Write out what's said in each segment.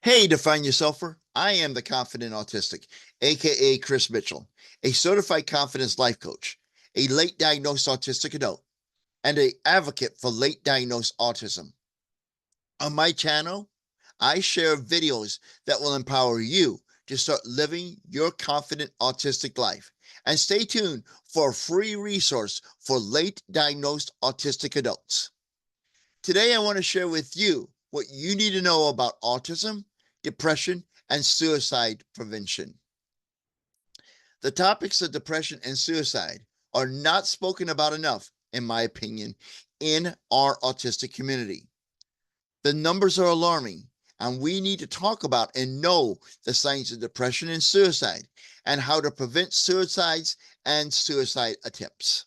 Hey, Define Yourselfer. I am the Confident Autistic, aka Chris Mitchell, a certified confidence life coach, a late diagnosed autistic adult, and an advocate for late diagnosed autism. On my channel, I share videos that will empower you to start living your confident autistic life. And stay tuned for a free resource for late diagnosed autistic adults. Today, I want to share with you what you need to know about autism, depression, and suicide prevention. The topics of depression and suicide are not spoken about enough, in my opinion, in our autistic community. The numbers are alarming, and we need to talk about and know the signs of depression and suicide and how to prevent suicides and suicide attempts.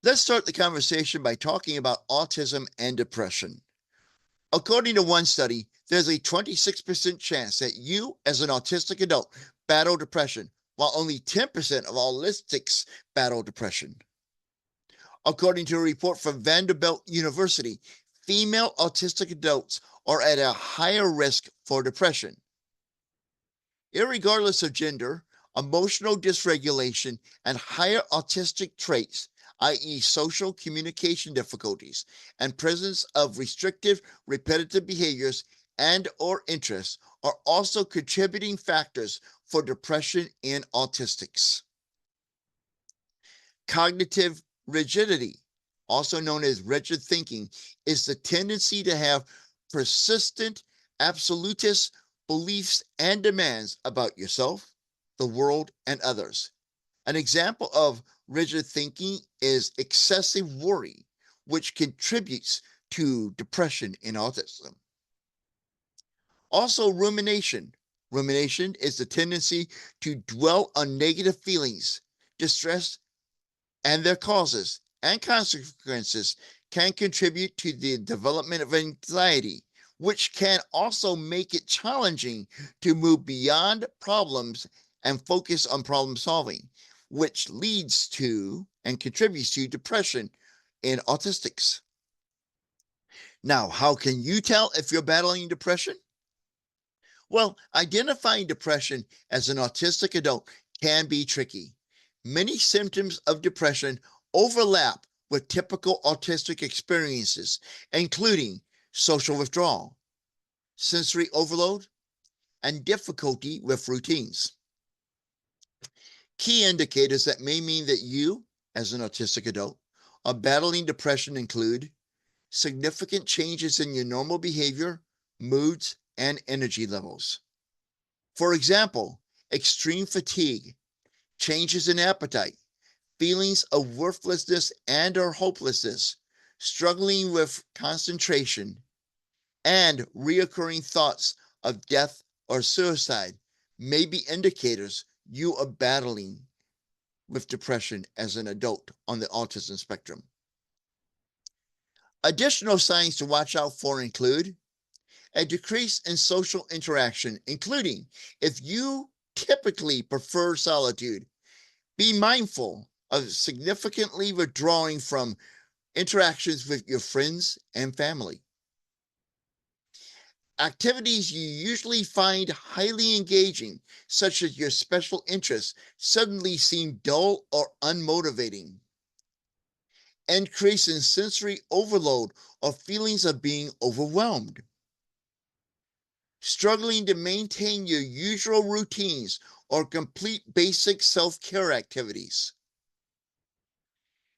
Let's start the conversation by talking about autism and depression. According to one study, there's a 26% chance that you, as an autistic adult, battle depression, while only 10% of Allistics battle depression. According to a report from Vanderbilt University, female autistic adults are at a higher risk for depression. Irregardless of gender, emotional dysregulation and higher autistic traits, i.e. social communication difficulties and presence of restrictive, repetitive behaviors and or interests are also contributing factors for depression in autistics. Cognitive rigidity, also known as rigid thinking, is the tendency to have persistent, absolutist beliefs and demands about yourself, the world, and others. An example of rigid thinking is excessive worry, which contributes to depression in autism. Also, rumination. Rumination is the tendency to dwell on negative feelings, distress, and their causes and consequences can contribute to the development of anxiety, which can also make it challenging to move beyond problems and focus on problem solving, which leads to and contributes to depression in autistics. Now, how can you tell if you're battling depression? Well, identifying depression as an autistic adult can be tricky. Many symptoms of depression overlap with typical autistic experiences, including social withdrawal, sensory overload, and difficulty with routines. Key indicators that may mean that you, as an autistic adult, are battling depression include significant changes in your normal behavior, moods, and energy levels. For example, extreme fatigue, changes in appetite, feelings of worthlessness and or hopelessness, struggling with concentration, and reoccurring thoughts of death or suicide may be indicators you are battling with depression as an adult on the autism spectrum. Additional signs to watch out for include a decrease in social interaction, including if you typically prefer solitude, be mindful of significantly withdrawing from interactions with your friends and family. Activities you usually find highly engaging, such as your special interests, suddenly seem dull or unmotivating. Increase in sensory overload or feelings of being overwhelmed. Struggling to maintain your usual routines or complete basic self-care activities.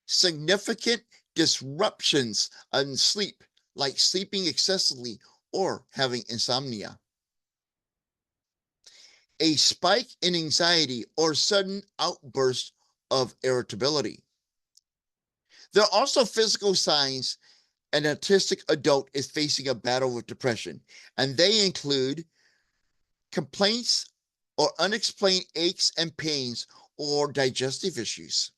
Significant disruptions in sleep, like sleeping excessively or having insomnia. A spike in anxiety or sudden outburst of irritability. There are also physical signs an autistic adult is facing a battle with depression, and they include complaints or unexplained aches and pains or digestive issues.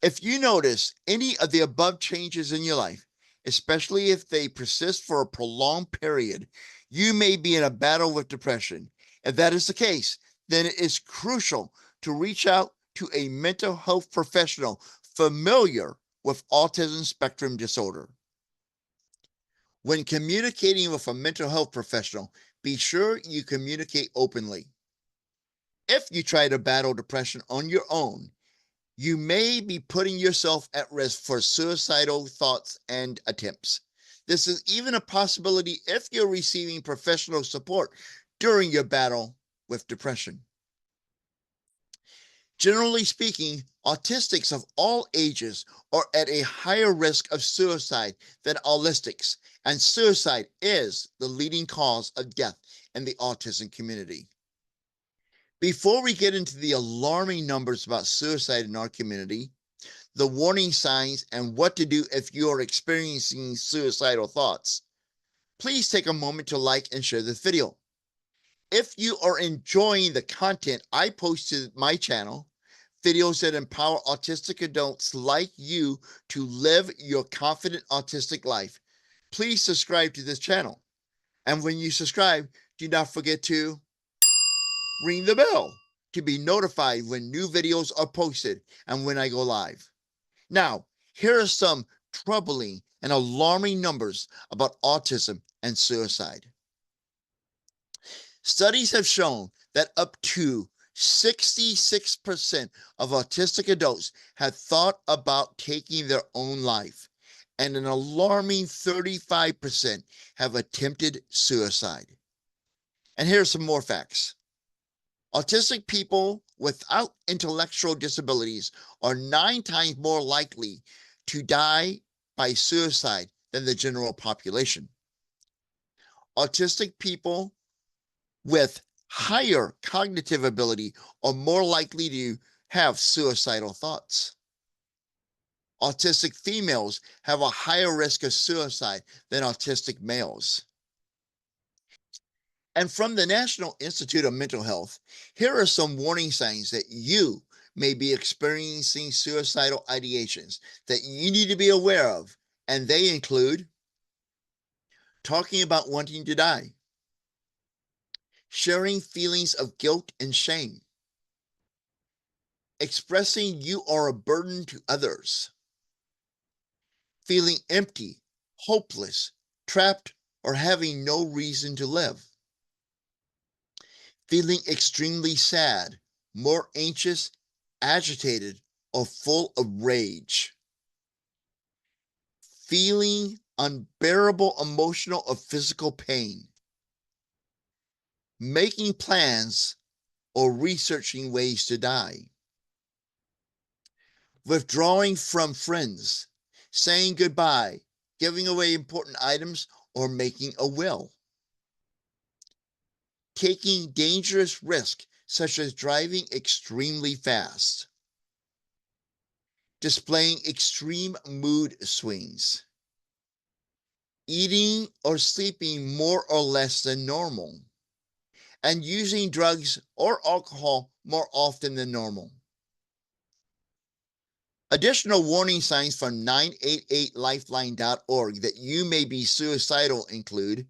If you notice any of the above changes in your life, especially if they persist for a prolonged period, you may be in a battle with depression. If that is the case, then it is crucial to reach out to a mental health professional familiar with autism spectrum disorder. When communicating with a mental health professional, be sure you communicate openly. If you try to battle depression on your own, you may be putting yourself at risk for suicidal thoughts and attempts. This is even a possibility if you're receiving professional support during your battle with depression. Generally speaking, autistics of all ages are at a higher risk of suicide than allistics, and suicide is the leading cause of death in the autism community. Before we get into the alarming numbers about suicide in our community, the warning signs, and what to do if you are experiencing suicidal thoughts, please take a moment to like and share this video. If you are enjoying the content I post to my channel, videos that empower autistic adults like you to live your confident autistic life, please subscribe to this channel. And when you subscribe, do not forget to ring the bell to be notified when new videos are posted and when I go live. Now, here are some troubling and alarming numbers about autism and suicide. Studies have shown that up to 66% of autistic adults have thought about taking their own life, and an alarming 35% have attempted suicide. And here are some more facts. Autistic people without intellectual disabilities are 9 times more likely to die by suicide than the general population. Autistic people with higher cognitive ability are more likely to have suicidal thoughts. Autistic females have a higher risk of suicide than autistic males. And from the National Institute of Mental Health, here are some warning signs that you may be experiencing suicidal ideations that you need to be aware of. And they include talking about wanting to die, sharing feelings of guilt and shame, expressing you are a burden to others, feeling empty, hopeless, trapped, or having no reason to live, feeling extremely sad, more anxious, agitated, or full of rage, feeling unbearable emotional or physical pain, making plans or researching ways to die, withdrawing from friends, saying goodbye, giving away important items, or making a will, taking dangerous risks such as driving extremely fast, displaying extreme mood swings, eating or sleeping more or less than normal, and using drugs or alcohol more often than normal. Additional warning signs from 988lifeline.org that you may be suicidal include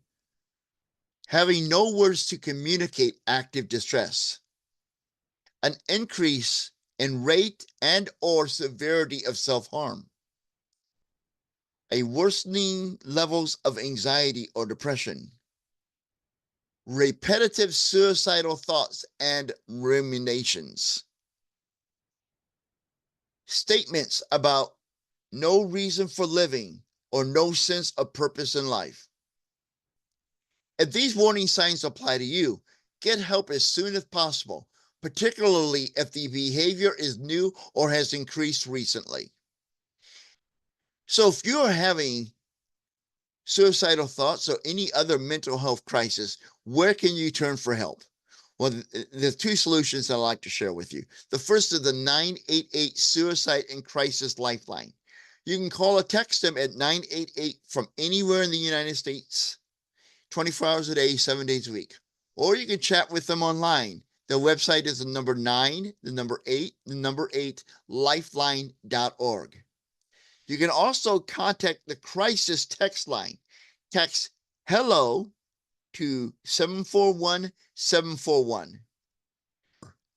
having no words to communicate active distress, an increase in rate and or severity of self-harm, a worsening levels of anxiety or depression, repetitive suicidal thoughts and ruminations, statements about no reason for living or no sense of purpose in life. If these warning signs apply to you, get help as soon as possible, particularly if the behavior is new or has increased recently. So if you're having suicidal thoughts or any other mental health crisis, where can you turn for help? Well, there's 2 solutions I'd like to share with you. The first is the 988 Suicide and Crisis Lifeline. You can call or text them at 988 from anywhere in the United States, 24 hours a day, 7 days a week. Or you can chat with them online. Their website is the number 9, the number 8, the number 8, lifeline.org. You can also contact the crisis text line. Text hello to 741-741.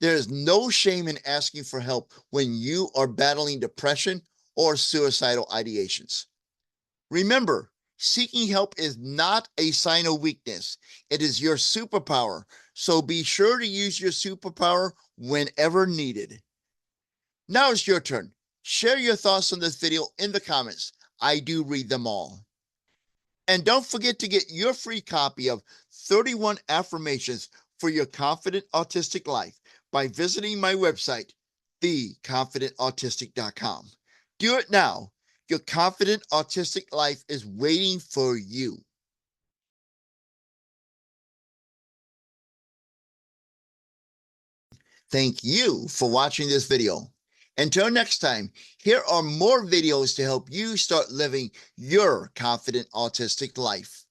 There is no shame in asking for help when you are battling depression or suicidal ideations. Remember, Seeking help is not a sign of weakness. It is your superpower. So be sure to use your superpower whenever needed. Now it's your turn. Share your thoughts on this video in the comments. I do read them all. And don't forget to get your free copy of 31 Affirmations for Your Confident Autistic Life by visiting my website, theconfidentautistic.com. Do it now. Your confident autistic life is waiting for you. Thank you for watching this video. Until next time, here are more videos to help you start living your confident autistic life.